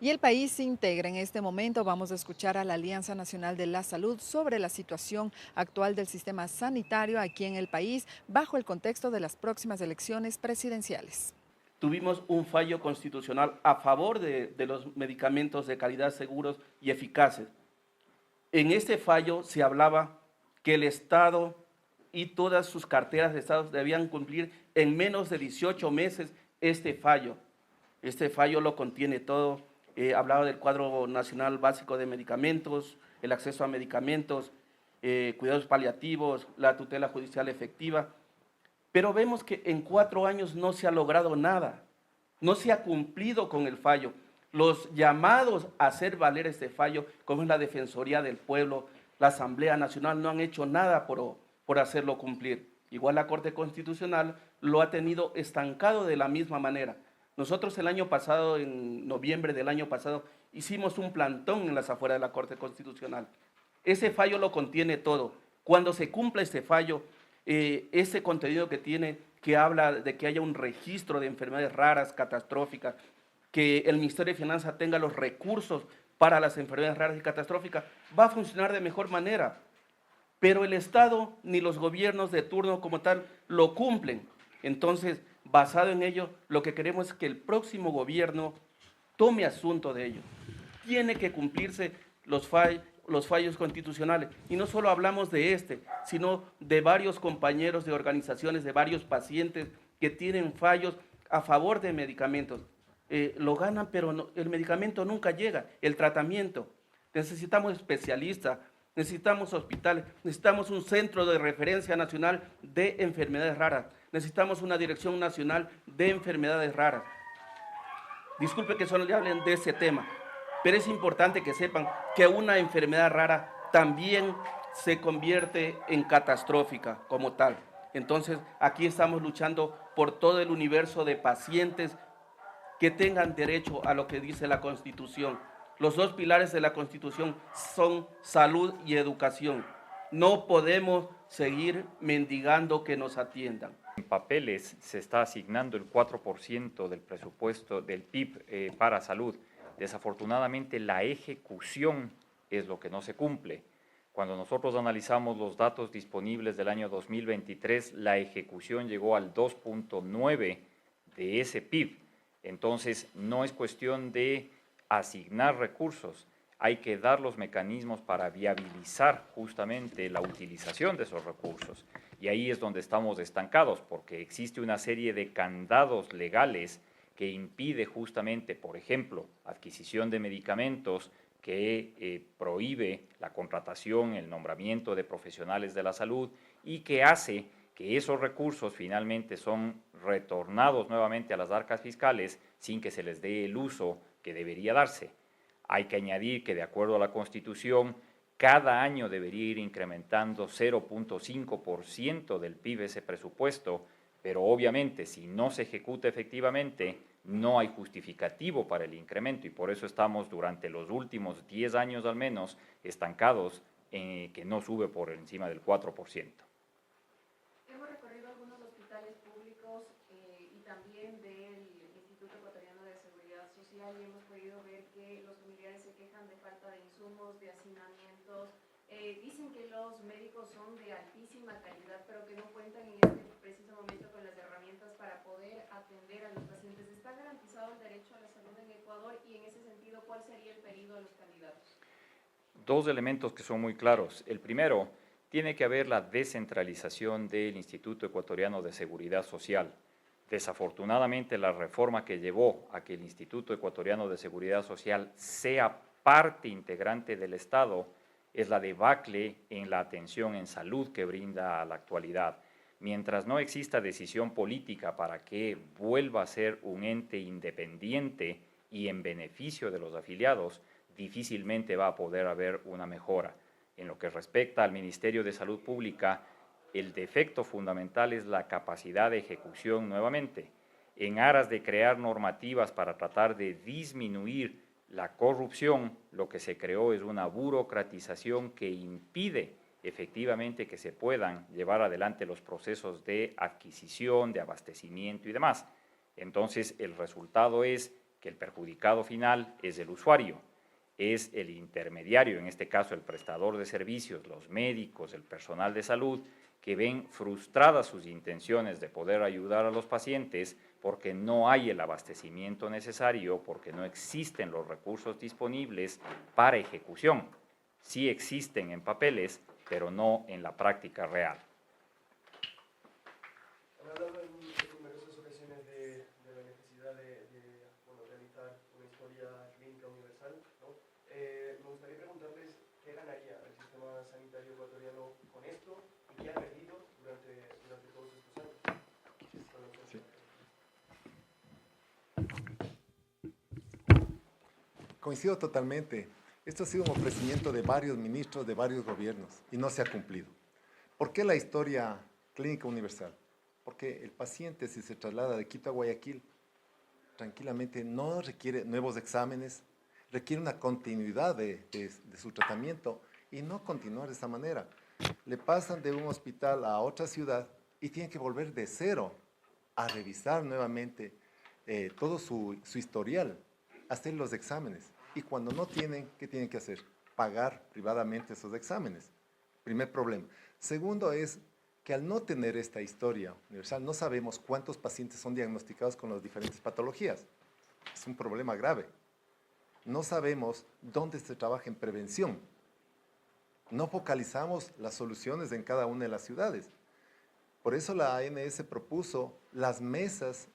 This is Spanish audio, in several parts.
Y el país se integra en este momento. Vamos a escuchar a la Alianza Nacional de la Salud sobre la situación actual del sistema sanitario aquí en el país bajo el contexto de las próximas elecciones presidenciales. Tuvimos un fallo constitucional a favor de los medicamentos de calidad seguros y eficaces. En este fallo se hablaba que el Estado y todas sus carteras de Estado debían cumplir en menos de 18 meses este fallo. Este fallo lo contiene todo. Hablaba del cuadro nacional básico de medicamentos, el acceso a medicamentos, cuidados paliativos, la tutela judicial efectiva. Pero vemos que en 4 años no se ha logrado nada, no se ha cumplido con el fallo. Los llamados a hacer valer este fallo, como es la Defensoría del Pueblo, la Asamblea Nacional, no han hecho nada por hacerlo cumplir. Igual la Corte Constitucional lo ha tenido estancado de la misma manera. Nosotros el año pasado, en noviembre del año pasado, hicimos un plantón en las afueras de la Corte Constitucional. Ese fallo lo contiene todo. Cuando se cumpla este fallo, ese contenido que tiene, que habla de que haya un registro de enfermedades raras, catastróficas, que el Ministerio de Finanzas tenga los recursos para las enfermedades raras y catastróficas, va a funcionar de mejor manera. Pero el Estado ni los gobiernos de turno como tal lo cumplen. Entonces, basado en ello, lo que queremos es que el próximo gobierno tome asunto de ello. Tiene que cumplirse los fallos constitucionales. Y no solo hablamos de este, sino de varios compañeros de organizaciones, de varios pacientes que tienen fallos a favor de medicamentos. Lo ganan, pero no, el medicamento nunca llega, el tratamiento. Necesitamos especialistas, necesitamos hospitales, necesitamos un centro de referencia nacional de enfermedades raras, necesitamos una dirección nacional de enfermedades raras. Disculpe que solo le hablen de ese tema, pero es importante que sepan que una enfermedad rara también se convierte en catastrófica como tal. Entonces, aquí estamos luchando por todo el universo de pacientes que tengan derecho a lo que dice la Constitución. Los dos pilares de la Constitución son salud y educación. No podemos seguir mendigando que nos atiendan. En papeles se está asignando el 4% del presupuesto del PIB para salud. Desafortunadamente, la ejecución es lo que no se cumple. Cuando nosotros analizamos los datos disponibles del año 2023, la ejecución llegó al 2.9 de ese PIB. Entonces, no es cuestión de asignar recursos, hay que dar los mecanismos para viabilizar justamente la utilización de esos recursos. Y ahí es donde estamos estancados, porque existe una serie de candados legales que impide justamente, por ejemplo, adquisición de medicamentos, que prohíbe la contratación, el nombramiento de profesionales de la salud y que hace que esos recursos finalmente son retornados nuevamente a las arcas fiscales sin que se les dé el uso que debería darse. Hay que añadir que de acuerdo a la Constitución, cada año debería ir incrementando 0.5% del PIB ese presupuesto, pero obviamente si no se ejecuta efectivamente, no hay justificativo para el incremento y por eso estamos durante los últimos 10 años al menos estancados en que no sube por encima del 4%. Hemos recorrido algunos hospitales públicos y también del Instituto Ecuatoriano de Seguridad Social y hemos podido ver que los familiares se quejan de falta de insumos, de hacinamientos. Dicen que los médicos son de altísima calidad, pero que no cuentan en este preciso momento con las herramientas para poder atender a los pacientes. ¿Está garantizado el derecho a la salud en Ecuador? Y en ese sentido, ¿cuál sería el pedido a los candidatos? Dos elementos que son muy claros. El primero, tiene que haber la descentralización del Instituto Ecuatoriano de Seguridad Social. Desafortunadamente, la reforma que llevó a que el Instituto Ecuatoriano de Seguridad Social sea parte integrante del Estado es la debacle en la atención en salud que brinda a la actualidad. Mientras no exista decisión política para que vuelva a ser un ente independiente y en beneficio de los afiliados, difícilmente va a poder haber una mejora. En lo que respecta al Ministerio de Salud Pública, el defecto fundamental es la capacidad de ejecución nuevamente. En aras de crear normativas para tratar de disminuir la corrupción, lo que se creó es una burocratización que impide efectivamente que se puedan llevar adelante los procesos de adquisición, de abastecimiento y demás. Entonces, el resultado es que el perjudicado final es el usuario, es el intermediario, en este caso el prestador de servicios, los médicos, el personal de salud, que ven frustradas sus intenciones de poder ayudar a los pacientes porque no hay el abastecimiento necesario, porque no existen los recursos disponibles para ejecución. Sí existen en papeles, pero no en la práctica real. Han hablado en numerosas ocasiones de la necesidad de realizar una historia clínica universal, ¿no? Me gustaría preguntarles qué ganaría el sistema sanitario ecuatoriano con esto y qué ha perdido durante todos estos años. Sí. Coincido totalmente. Esto ha sido un ofrecimiento de varios ministros, de varios gobiernos, y no se ha cumplido. ¿Por qué la historia clínica universal? Porque el paciente, si se traslada de Quito a Guayaquil, tranquilamente no requiere nuevos exámenes, requiere una continuidad de su tratamiento y no continuar de esa manera. Le pasan de un hospital a otra ciudad y tienen que volver de cero a revisar nuevamente todo su historial, hacer los exámenes. Y cuando no tienen, ¿qué tienen que hacer? Pagar privadamente esos exámenes. Primer problema. Segundo es que al no tener esta historia universal, no sabemos cuántos pacientes son diagnosticados con las diferentes patologías. Es un problema grave. No sabemos dónde se trabaja en prevención. No focalizamos las soluciones en cada una de las ciudades. Por eso la ANS propuso las mesas,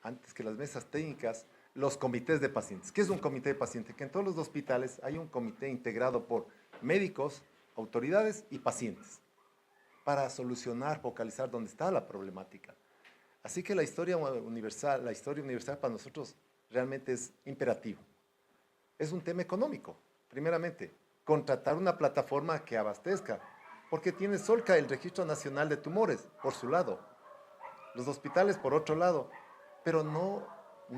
antes que las mesas técnicas, los comités de pacientes. ¿Qué es un comité de pacientes? Que en todos los hospitales hay un comité integrado por médicos, autoridades y pacientes para solucionar, focalizar dónde está la problemática. Así que la historia universal para nosotros realmente es imperativo. Es un tema económico, primeramente. Contratar una plataforma que abastezca, porque tiene Solca el Registro Nacional de Tumores, por su lado, los hospitales por otro lado, pero no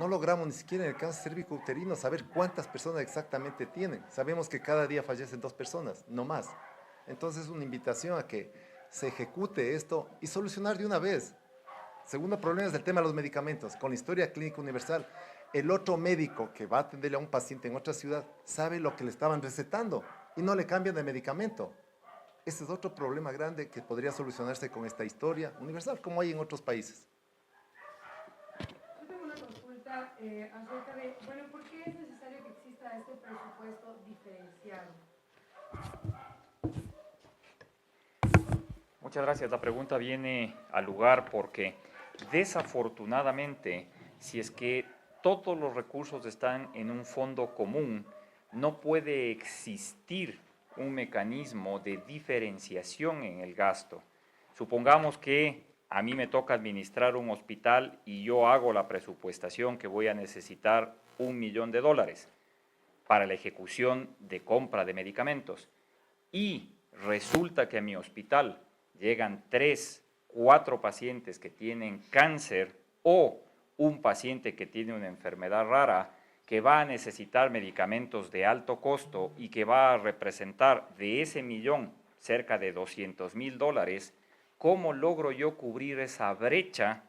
logramos ni siquiera en el cáncer cérvico-uterino saber cuántas personas exactamente tienen. Sabemos que cada día fallecen 2 personas, no más. Entonces es una invitación a que se ejecute esto y solucionar de una vez. Segundo problema es el tema de los medicamentos. Con la historia clínica universal, el otro médico que va a atenderle a un paciente en otra ciudad sabe lo que le estaban recetando y no le cambian de medicamento. Ese es otro problema grande que podría solucionarse con esta historia universal, como hay en otros países. Yo tengo una consulta acerca de, ¿por qué es necesario que exista este presupuesto diferenciado? Muchas gracias. La pregunta viene al lugar porque desafortunadamente, si es que todos los recursos están en un fondo común, no puede existir un mecanismo de diferenciación en el gasto. Supongamos que a mí me toca administrar un hospital y yo hago la presupuestación que voy a necesitar $1.000.000 para la ejecución de compra de medicamentos y resulta que a mi hospital llegan 3, 4 pacientes que tienen cáncer o un paciente que tiene una enfermedad rara que va a necesitar medicamentos de alto costo y que va a representar de ese millón cerca de $200.000, ¿cómo logro yo cubrir esa brecha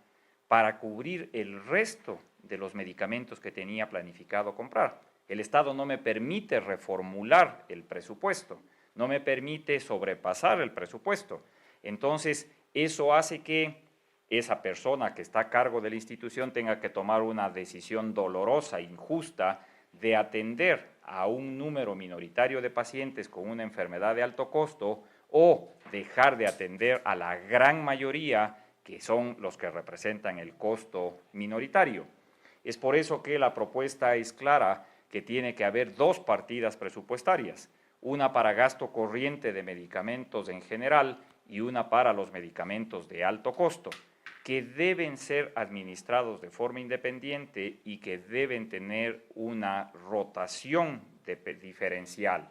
para cubrir el resto de los medicamentos que tenía planificado comprar? El Estado no me permite reformular el presupuesto, no me permite sobrepasar el presupuesto. Entonces, eso hace que esa persona que está a cargo de la institución tenga que tomar una decisión dolorosa, injusta, de atender a un número minoritario de pacientes con una enfermedad de alto costo o dejar de atender a la gran mayoría que son los que representan el costo minoritario. Es por eso que la propuesta es clara, que tiene que haber 2 partidas presupuestarias, una para gasto corriente de medicamentos en general y una para los medicamentos de alto costo, que deben ser administrados de forma independiente y que deben tener una rotación diferencial.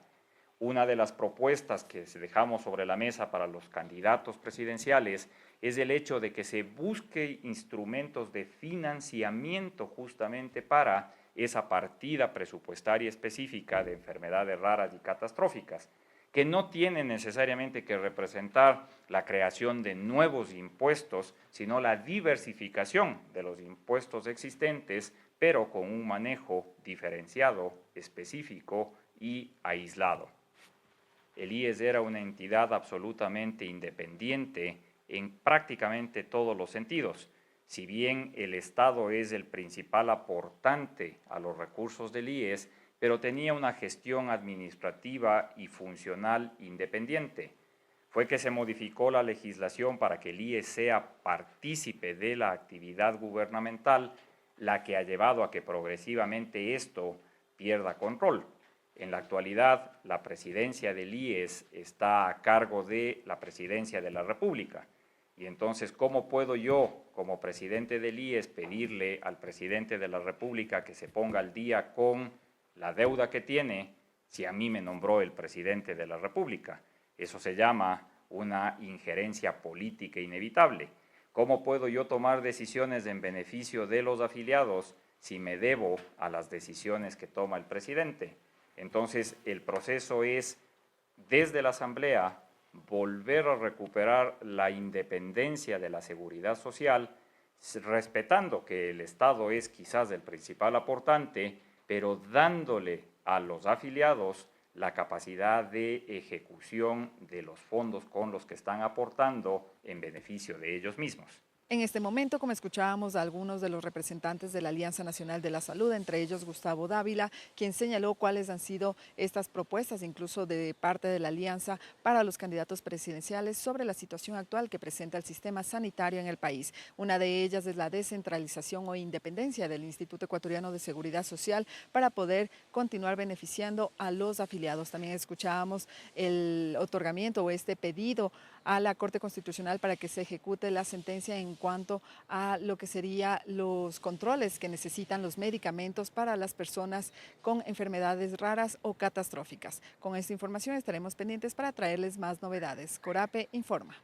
Una de las propuestas que dejamos sobre la mesa para los candidatos presidenciales es el hecho de que se busque instrumentos de financiamiento justamente para esa partida presupuestaria específica de enfermedades raras y catastróficas, que no tiene necesariamente que representar la creación de nuevos impuestos, sino la diversificación de los impuestos existentes, pero con un manejo diferenciado, específico y aislado. El IES era una entidad absolutamente independiente en prácticamente todos los sentidos. Si bien el Estado es el principal aportante a los recursos del IES, pero tenía una gestión administrativa y funcional independiente. Fue que se modificó la legislación para que el IES sea partícipe de la actividad gubernamental, la que ha llevado a que progresivamente esto pierda control. En la actualidad, la presidencia del IES está a cargo de la presidencia de la República. Y entonces, ¿cómo puedo yo, como presidente del IES, pedirle al presidente de la República que se ponga al día con la deuda que tiene si a mí me nombró el presidente de la República? Eso se llama una injerencia política inevitable. ¿Cómo puedo yo tomar decisiones en beneficio de los afiliados si me debo a las decisiones que toma el presidente? Entonces, el proceso es, desde la Asamblea, volver a recuperar la independencia de la seguridad social, respetando que el Estado es quizás el principal aportante, pero dándole a los afiliados la capacidad de ejecución de los fondos con los que están aportando en beneficio de ellos mismos. En este momento, como escuchábamos a algunos de los representantes de la Alianza Nacional de la Salud, entre ellos Gustavo Dávila, quien señaló cuáles han sido estas propuestas, incluso de parte de la Alianza, para los candidatos presidenciales sobre la situación actual que presenta el sistema sanitario en el país. Una de ellas es la descentralización o independencia del Instituto Ecuatoriano de Seguridad Social para poder continuar beneficiando a los afiliados. También escuchábamos el otorgamiento o este pedido a la Corte Constitucional para que se ejecute la sentencia en cuanto a lo que serían los controles que necesitan los medicamentos para las personas con enfermedades raras o catastróficas. Con esta información estaremos pendientes para traerles más novedades. Corape informa.